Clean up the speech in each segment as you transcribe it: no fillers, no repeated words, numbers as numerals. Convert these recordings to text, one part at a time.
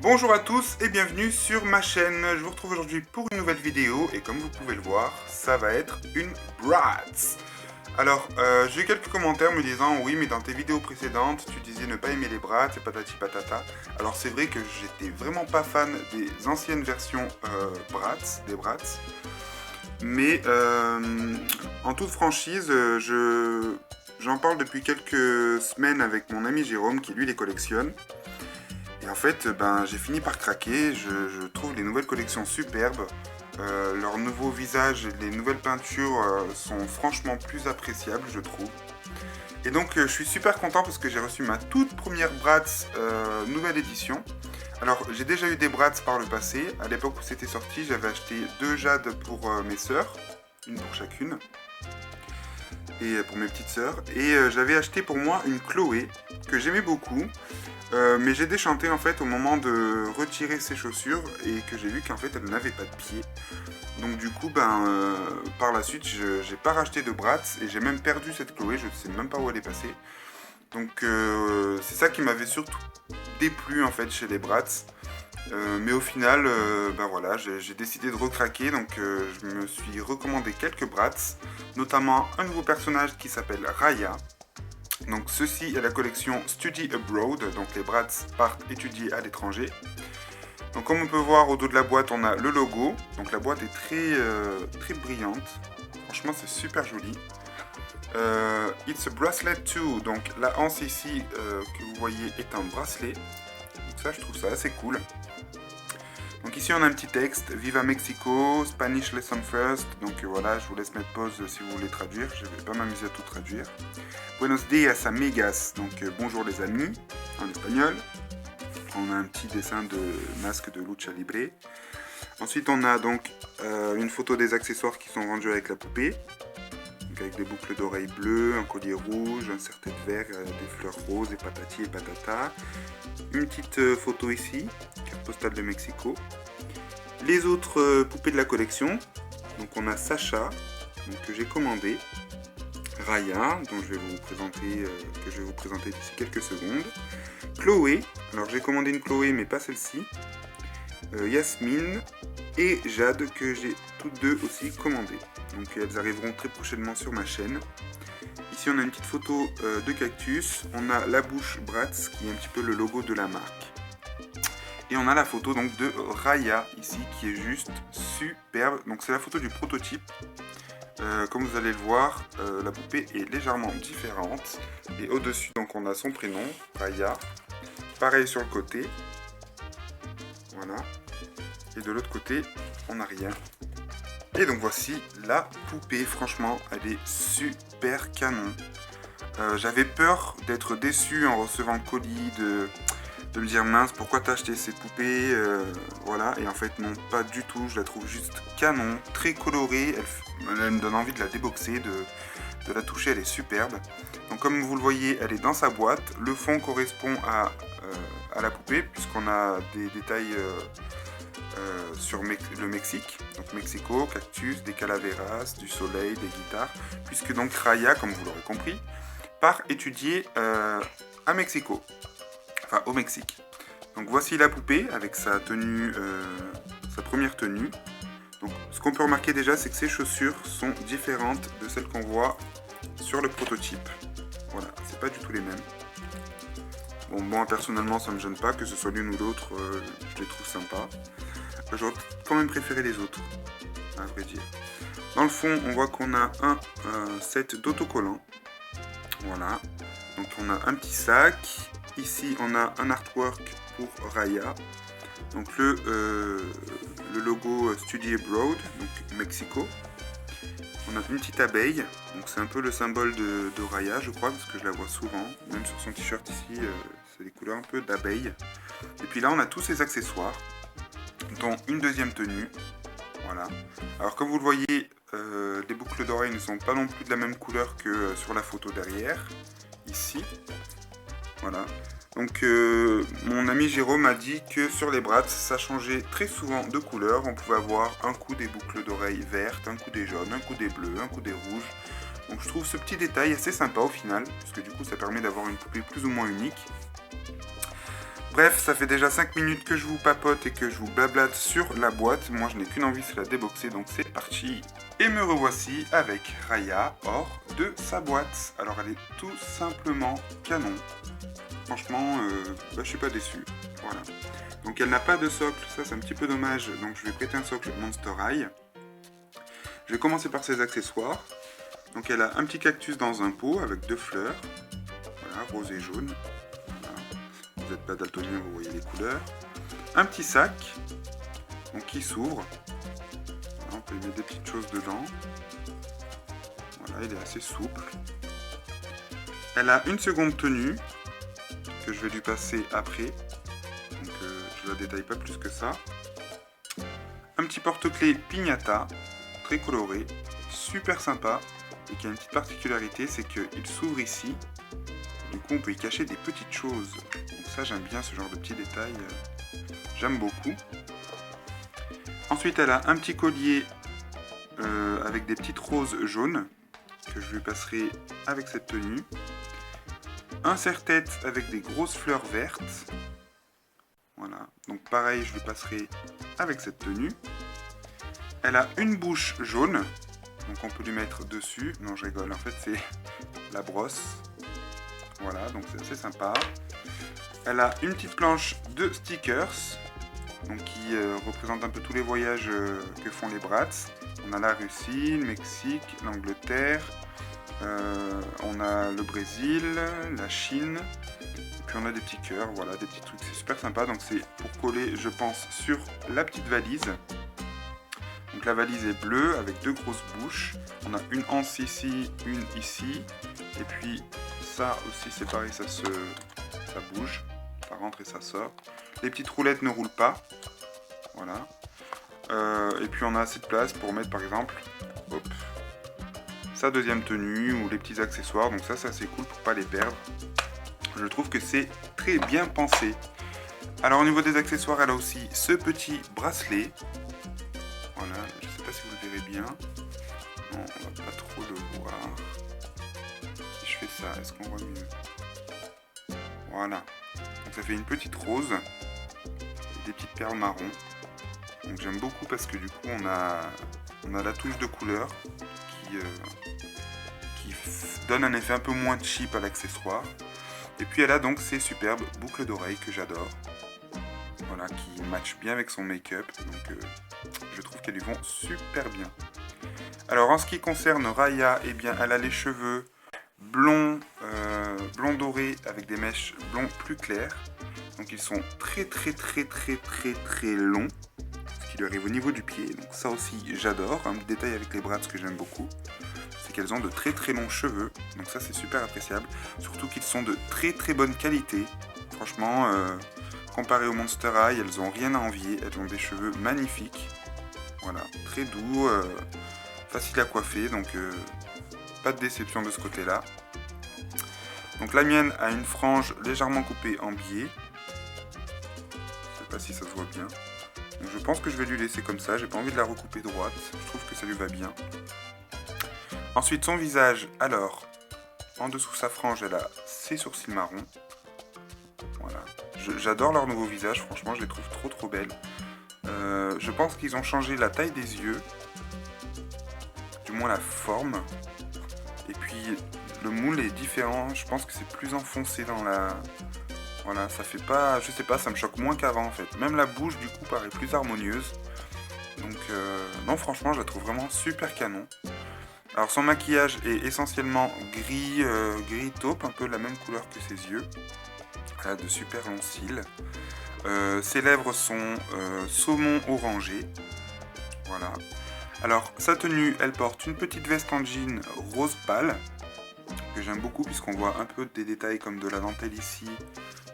Bonjour à tous et bienvenue sur ma chaîne. Je vous retrouve aujourd'hui pour une nouvelle vidéo et comme vous pouvez le voir, ça va être une Bratz. Alors, j'ai eu quelques commentaires me disant oui, mais dans tes vidéos précédentes, tu disais ne pas aimer les Bratz et patati patata. Alors c'est vrai que j'étais vraiment pas fan des anciennes versions Bratz, des Bratz. Mais en toute franchise, j'en parle depuis quelques semaines avec mon ami Jérôme qui lui les collectionne. Et en fait, j'ai fini par craquer, je trouve les nouvelles collections superbes. Leurs nouveaux visages et les nouvelles peintures sont franchement plus appréciables, je trouve. Et donc, je suis super content parce que j'ai reçu ma toute première Bratz nouvelle édition. Alors, j'ai déjà eu des Bratz par le passé. À l'époque où c'était sorti, j'avais acheté 2 Jade pour mes sœurs, une pour chacune, et pour mes petites sœurs. Et j'avais acheté pour moi une Chloé que j'aimais beaucoup. Mais j'ai déchanté en fait au moment de retirer ses chaussures et que j'ai vu qu'en fait elle n'avait pas de pied. Donc du coup par la suite j'ai pas racheté de Bratz et j'ai même perdu cette Chloé, je ne sais même pas où elle est passée. Donc c'est ça qui m'avait surtout déplu en fait chez les Bratz. Mais au final voilà, j'ai décidé de recraquer, donc je me suis recommandé quelques Bratz, notamment un nouveau personnage qui s'appelle Raya. Donc ceci est la collection Study Abroad, donc les Bratz partent étudier à l'étranger. Donc comme on peut voir au dos de la boîte, on a le logo. Donc la boîte est très brillante. Franchement c'est super joli. It's a bracelet too, donc la anse ici que vous voyez est un bracelet. Donc ça je trouve ça assez cool. Donc ici on a un petit texte, Viva Mexico, Spanish lesson first, donc voilà, je vous laisse mettre pause si vous voulez traduire, je vais pas m'amuser à tout traduire. Buenos dias amigas, donc bonjour les amis, en espagnol. On a un petit dessin de masque de lucha libre. Ensuite on a donc une photo des accessoires qui sont vendus avec la poupée, donc avec des boucles d'oreilles bleues, un collier rouge, un serre-tête vert, des fleurs roses et patati et patata. Une petite photo ici, carte postale de Mexico. Les autres poupées de la collection, donc on a Sacha, donc, que j'ai commandé, Raya, dont je vais vous présenter, que je vais vous présenter d'ici quelques secondes, Chloé, alors j'ai commandé une Chloé mais pas celle-ci, Yasmine et Jade que j'ai toutes deux aussi commandées. Donc elles arriveront très prochainement sur ma chaîne. Ici on a une petite photo de cactus, on a la bouche Bratz qui est un petit peu le logo de la marque. Et on a la photo donc de Raya ici qui est juste superbe. Donc c'est la photo du prototype. Comme vous allez le voir, la poupée est légèrement différente. Et au-dessus donc on a son prénom, Raya. Pareil sur le côté. Voilà. Et de l'autre côté, on n'a rien. Et donc voici la poupée. Franchement, elle est super canon. J'avais peur d'être déçu en recevant le colis, de me dire mince, pourquoi t'as acheté cette poupée, voilà. Et en fait non, pas du tout. Je la trouve juste canon, très colorée. Elle me donne envie de la déboxer, de la toucher. Elle est superbe. Donc comme vous le voyez, elle est dans sa boîte. Le fond correspond à la poupée puisqu'on a des détails sur le Mexique, donc Mexico, cactus, des calaveras, du soleil, des guitares, puisque donc Raya, comme vous l'aurez compris, part étudier à Mexico, enfin au Mexique. Donc voici la poupée avec sa tenue, sa première tenue. Donc ce qu'on peut remarquer déjà, c'est que ses chaussures sont différentes de celles qu'on voit sur le prototype. Voilà, c'est pas du tout les mêmes. Bon, moi personnellement ça me gêne pas, que ce soit l'une ou l'autre, je les trouve sympas. J'aurais quand même préféré les autres, à vrai dire. Dans le fond, on voit qu'on a un set d'autocollants. Voilà. Donc on a un petit sac. Ici, on a un artwork pour Raya. Donc le logo Study Abroad, donc Mexico. On a une petite abeille. Donc c'est un peu le symbole de Raya, je crois, parce que je la vois souvent. Même sur son t-shirt ici, c'est des couleurs un peu d'abeille. Et puis là, on a tous ces accessoires, dont une deuxième tenue. Voilà. Alors comme vous le voyez, les boucles d'oreilles ne sont pas non plus de la même couleur que sur la photo derrière, ici. Voilà. Donc mon ami Jérôme a dit que sur les Bratz, ça changeait très souvent de couleur. On pouvait avoir un coup des boucles d'oreilles vertes, un coup des jaunes, un coup des bleus, un coup des rouges. Donc je trouve ce petit détail assez sympa au final, parce que du coup ça permet d'avoir une poupée plus ou moins unique. Bref, ça fait déjà 5 minutes que je vous papote et que je vous blablate sur la boîte. Moi, je n'ai qu'une envie, c'est la déboxer, donc c'est parti. Et me revoici avec Raya hors de sa boîte. Alors, elle est tout simplement canon. Franchement, je suis pas déçu. Voilà. Donc, elle n'a pas de socle, ça c'est un petit peu dommage. Donc, je vais prêter un socle Monster High. Je vais commencer par ses accessoires. Donc, elle a un petit cactus dans un pot avec 2 fleurs. Voilà, rose et jaune. Vous n'êtes pas daltonien, vous voyez les couleurs. Un petit sac donc, qui s'ouvre. Voilà, on peut y mettre des petites choses dedans. Voilà, il est assez souple. Elle a une seconde tenue que je vais lui passer après. Donc je ne la détaille pas plus que ça. Un petit porte-clés pignata, très coloré, super sympa. Et qui a une petite particularité, c'est qu'il s'ouvre ici. Du coup, on peut y cacher des petites choses. Donc ça, j'aime bien ce genre de petits détails. J'aime beaucoup. Ensuite, elle a un petit collier avec des petites roses jaunes que je lui passerai avec cette tenue. Un serre-tête avec des grosses fleurs vertes. Voilà. Donc pareil, je lui passerai avec cette tenue. Elle a une bouche jaune. Donc on peut lui mettre dessus. Non, je rigole. En fait, c'est la brosse. Voilà, donc c'est assez sympa. Elle a une petite planche de stickers, donc qui représente un peu tous les voyages que font les Bratz. On a la Russie, le Mexique, l'Angleterre, on a le Brésil, la Chine, et puis on a des petits cœurs, voilà, des petits trucs, c'est super sympa. Donc c'est pour coller, je pense, sur la petite valise. Donc la valise est bleue avec 2 grosses bouches. On a une anse ici, une ici, et puis ça aussi c'est pareil, ça bouge, ça rentre et ça sort. Les petites roulettes ne roulent pas, voilà. Et puis on a assez de place pour mettre par exemple, hop, sa deuxième tenue ou les petits accessoires. Donc ça c'est assez cool pour pas les perdre. Je trouve que c'est très bien pensé. Alors au niveau des accessoires, elle a aussi ce petit bracelet. Voilà, je sais pas si vous le verrez bien. Non, on va pas trop le voir. Si je fais ça, est-ce qu'on voit mieux? Voilà. Donc ça fait une petite rose et des petites perles marron. Donc j'aime beaucoup parce que du coup on a la touche de couleur qui donne un effet un peu moins cheap à l'accessoire. Et puis elle a donc ces superbes boucles d'oreilles que j'adore. Voilà, qui matchent bien avec son make-up. Donc je trouve qu'elles lui vont super bien. Alors en ce qui concerne Raya, eh bien elle a les cheveux blond doré avec des mèches blond plus claires. Donc ils sont très longs, ce qui lui arrive au niveau du pied. Donc ça aussi j'adore. Un détail avec les Bratz que j'aime beaucoup, c'est qu'elles ont de très longs cheveux. Donc ça c'est super appréciable. Surtout qu'ils sont de très bonne qualité. Franchement, comparé au Monster High, elles ont rien à envier. Elles ont des cheveux magnifiques. Voilà, très doux, facile à coiffer. Donc pas de déception de ce côté-là. Donc la mienne a une frange légèrement coupée en biais. Je sais pas si ça se voit bien. Donc je pense que je vais lui laisser comme ça. J'ai pas envie de la recouper droite. Je trouve que ça lui va bien. Ensuite son visage. Alors, en dessous de sa frange, elle a ses sourcils marrons. Voilà. J'adore leur nouveau visage. Franchement, je les trouve trop belles. Je pense qu'ils ont changé la taille des yeux. Du moins la forme. Et puis le moule est différent, je pense que c'est plus enfoncé dans la... Voilà, ça fait pas... Je sais pas, ça me choque moins qu'avant en fait. Même la bouche du coup paraît plus harmonieuse. Donc non, franchement je la trouve vraiment super canon. Alors son maquillage est essentiellement gris, gris taupe, un peu la même couleur que ses yeux. Elle a de super longs cils. Ses lèvres sont saumon orangé. Voilà. Alors sa tenue, elle porte une petite veste en jean rose pâle, que j'aime beaucoup puisqu'on voit un peu des détails comme de la dentelle ici,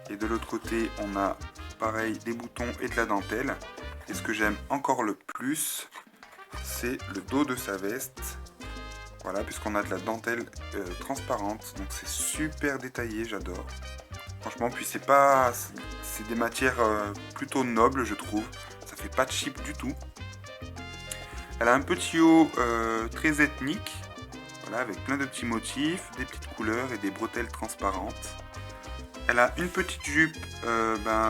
et de l'autre côté on a pareil des boutons et de la dentelle. Et ce que j'aime encore le plus, c'est le dos de sa veste. Voilà, puisqu'on a de la dentelle transparente, donc c'est super détaillé, j'adore. Franchement, puis c'est des matières plutôt nobles, je trouve. Ça fait pas cheap du tout. Elle a un petit haut très ethnique, voilà, avec plein de petits motifs, des petites couleurs et des bretelles transparentes. Elle a une petite jupe,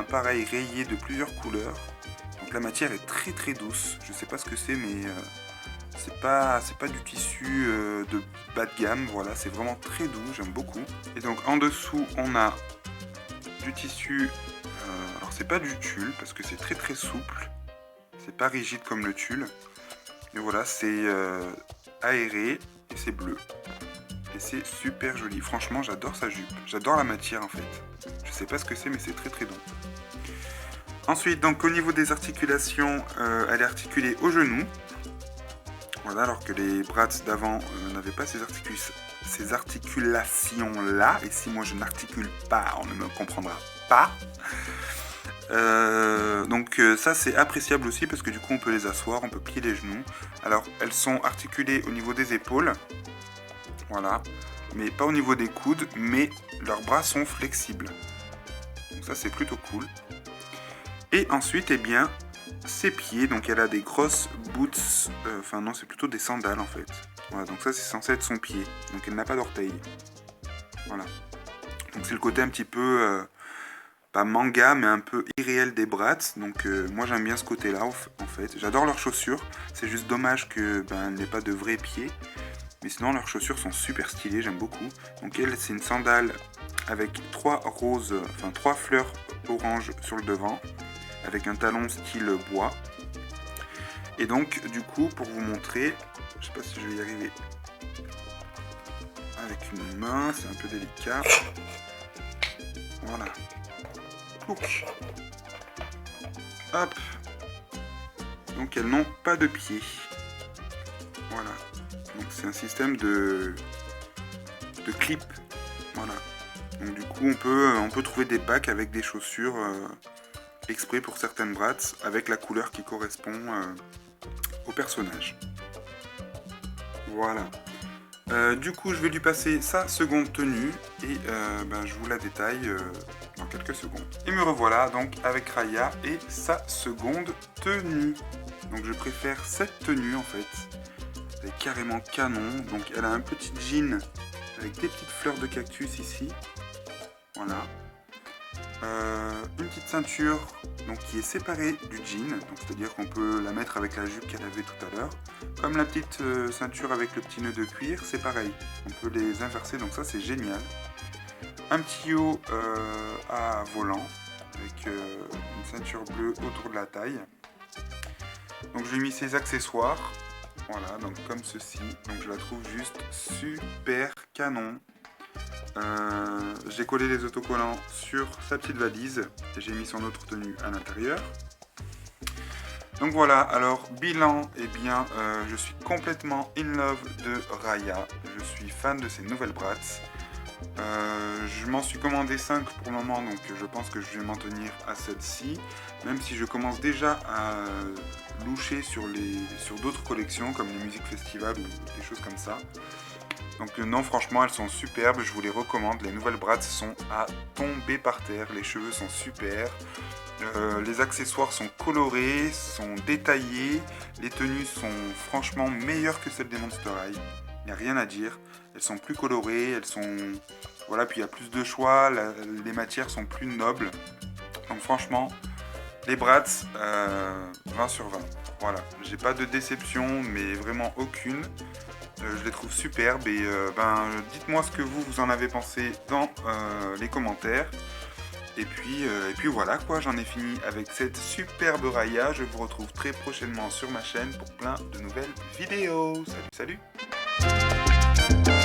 pareil, rayée de plusieurs couleurs. Donc la matière est très très douce. Je sais pas ce que c'est, mais c'est pas du tissu de bas de gamme. Voilà, c'est vraiment très doux, j'aime beaucoup. Et donc en dessous, on a du tissu. Alors c'est pas du tulle parce que c'est très très souple. C'est pas rigide comme le tulle. Et voilà, c'est aéré et c'est bleu. Et c'est super joli. Franchement, j'adore sa jupe. J'adore la matière en fait. Je sais pas ce que c'est, mais c'est très très doux. Ensuite, donc au niveau des articulations, elle est articulée au genou. Voilà, alors que les Bratz d'avant n'avaient pas ces articulations-là. Et si moi je n'articule pas, on ne me comprendra pas. Donc ça c'est appréciable aussi parce que du coup on peut les asseoir, on peut plier les genoux. Alors elles sont articulées au niveau des épaules. Voilà, mais pas au niveau des coudes, mais leurs bras sont flexibles. Donc ça c'est plutôt cool. Et ensuite, eh bien, ses pieds, donc elle a des grosses boots, enfin non, c'est plutôt des sandales en fait. Voilà, donc ça c'est censé être son pied, donc elle n'a pas d'orteil. Voilà. Donc c'est le côté un petit peu, pas manga, mais un peu irréel des Bratz. Donc moi j'aime bien ce côté-là en fait. J'adore leurs chaussures, c'est juste dommage que elles n'aient pas de vrais pieds. Mais sinon leurs chaussures sont super stylées, j'aime beaucoup. Donc elle, c'est une sandale avec trois fleurs orange sur le devant, avec un talon style bois. Et donc du coup, pour vous montrer, je sais pas si je vais y arriver avec une main, c'est un peu délicat. Voilà. Plouc. Hop. Donc elles n'ont pas de pieds. Voilà. Donc c'est un système de clip. Voilà. Donc du coup on peut trouver des packs avec des chaussures exprès pour certaines Bratz avec la couleur qui correspond au personnage. Voilà. Du coup je vais lui passer sa seconde tenue et je vous la détaille dans quelques secondes. Et me revoilà donc avec Raya et sa seconde tenue. Donc je préfère cette tenue en fait. Elle est carrément canon. Donc elle a un petit jean avec des petites fleurs de cactus ici. Voilà. Une petite ceinture donc, qui est séparée du jean. C'est-à-dire qu'on peut la mettre avec la jupe qu'elle avait tout à l'heure. Comme la petite ceinture avec le petit nœud de cuir, c'est pareil. On peut les inverser, donc ça c'est génial. Un petit haut à volant avec une ceinture bleue autour de la taille. Donc je lui ai mis ses accessoires. Voilà, donc comme ceci. Donc je la trouve juste super canon. J'ai collé les autocollants sur sa petite valise et j'ai mis son autre tenue à l'intérieur. Donc voilà, alors bilan, eh bien je suis complètement in love de Raya. Je suis fan de ses nouvelles Bratz. Je m'en suis commandé 5 pour le moment, donc je pense que je vais m'en tenir à celle-ci, même si je commence déjà à loucher sur d'autres collections comme les musiques festivals ou des choses comme ça. Donc non, franchement elles sont superbes, je vous les recommande. Les nouvelles Bratz sont à tomber par terre, les cheveux sont super, les accessoires sont colorés, sont détaillés, les tenues sont franchement meilleures que celles des Monster High, il n'y a rien à dire. Elles sont plus colorées, elles sont... Voilà, puis il y a plus de choix, les matières sont plus nobles. Donc franchement, les Bratz, 20 sur 20. Voilà, j'ai pas de déception, mais vraiment aucune. Je les trouve superbes et dites-moi ce que vous en avez pensé dans les commentaires. Et puis voilà quoi, j'en ai fini avec cette superbe Raya. Je vous retrouve très prochainement sur ma chaîne pour plein de nouvelles vidéos. Salut, salut!